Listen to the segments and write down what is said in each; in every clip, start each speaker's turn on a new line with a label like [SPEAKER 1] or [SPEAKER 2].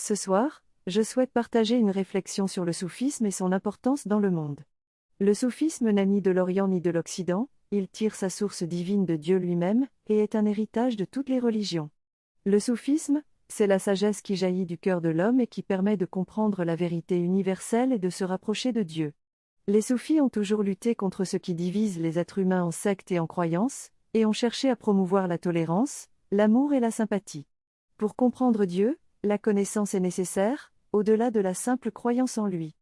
[SPEAKER 1] Ce soir, je souhaite partager une réflexion sur le soufisme et son importance dans le monde. Le soufisme n'a ni de l'Orient ni de l'Occident, il tire sa source divine de Dieu lui-même, et est un héritage de toutes les religions. Le soufisme, c'est la sagesse qui jaillit du cœur de l'homme et qui permet de comprendre la vérité universelle et de se rapprocher de Dieu. Les soufis ont toujours lutté contre ce qui divise les êtres humains en sectes et en croyances, et ont cherché à promouvoir la tolérance, l'amour et la sympathie. Pour comprendre Dieu, la connaissance est nécessaire, au-delà de la simple croyance en lui.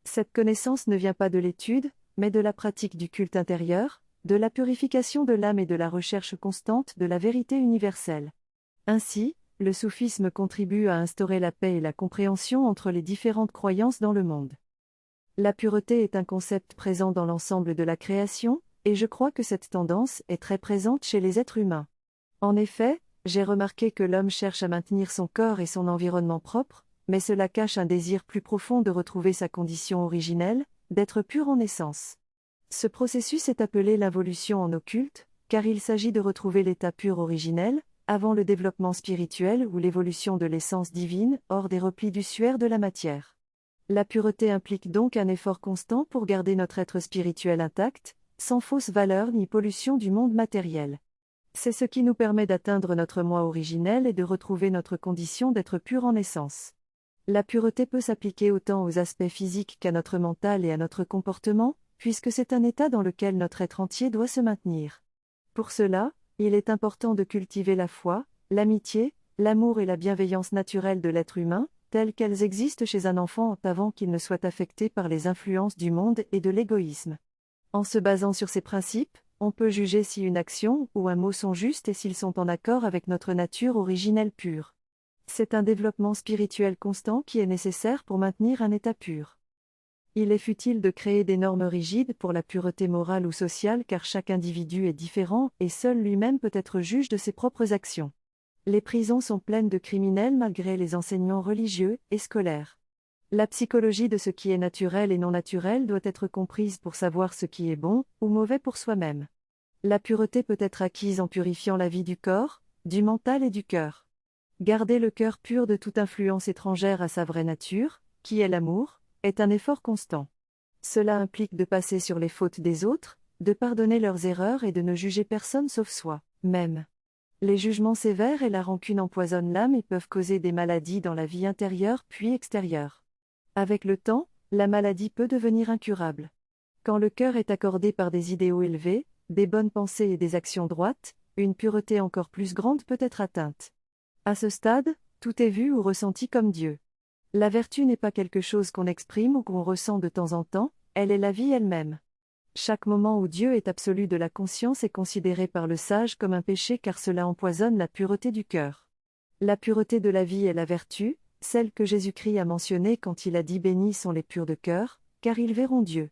[SPEAKER 1] Cette connaissance ne vient pas de l'étude, mais de la pratique du culte intérieur, de la purification de l'âme et de la recherche constante de la vérité universelle. Ainsi, le soufisme contribue à instaurer la paix et la compréhension entre les différentes croyances dans le monde. La pureté est un concept présent dans l'ensemble de la création, et je crois que cette tendance est très présente chez les êtres humains. En effet, j'ai remarqué que l'homme cherche à maintenir son corps et son environnement propres, mais cela cache un désir plus profond de retrouver sa condition originelle, d'être pur en essence. Ce processus est appelé l'involution en occulte, car il s'agit de retrouver l'état pur originel, avant le développement spirituel ou l'évolution de l'essence divine, hors des replis du suaire de la matière. La pureté implique donc un effort constant pour garder notre être spirituel intact, sans fausse valeur ni pollution du monde matériel. C'est ce qui nous permet d'atteindre notre moi originel et de retrouver notre condition d'être pur en essence. La pureté peut s'appliquer autant aux aspects physiques qu'à notre mental et à notre comportement, puisque c'est un état dans lequel notre être entier doit se maintenir. Pour cela, il est important de cultiver la foi, l'amitié, l'amour et la bienveillance naturelle de l'être humain, telles qu'elles existent chez un enfant avant qu'il ne soit affecté par les influences du monde et de l'égoïsme. En se basant sur ces principes, on peut juger si une action ou un mot sont justes et s'ils sont en accord avec notre nature originelle pure. C'est un développement spirituel constant qui est nécessaire pour maintenir un état pur. Il est futile de créer des normes rigides pour la pureté morale ou sociale car chaque individu est différent et seul lui-même peut être juge de ses propres actions. Les prisons sont pleines de criminels malgré les enseignements religieux et scolaires. La psychologie de ce qui est naturel et non naturel doit être comprise pour savoir ce qui est bon ou mauvais pour soi-même. La pureté peut être acquise en purifiant la vie du corps, du mental et du cœur. Garder le cœur pur de toute influence étrangère à sa vraie nature, qui est l'amour, est un effort constant. Cela implique de passer sur les fautes des autres, de pardonner leurs erreurs et de ne juger personne sauf soi-même. Les jugements sévères et la rancune empoisonnent l'âme et peuvent causer des maladies dans la vie intérieure puis extérieure. Avec le temps, la maladie peut devenir incurable. Quand le cœur est accordé par des idéaux élevés, des bonnes pensées et des actions droites, une pureté encore plus grande peut être atteinte. À ce stade, tout est vu ou ressenti comme Dieu. La vertu n'est pas quelque chose qu'on exprime ou qu'on ressent de temps en temps, elle est la vie elle-même. Chaque moment où Dieu est absolu de la conscience est considéré par le sage comme un péché car cela empoisonne la pureté du cœur. La pureté de la vie est la vertu, celle que Jésus-Christ a mentionnée quand il a dit « Bénis sont les purs de cœur, car ils verront Dieu ».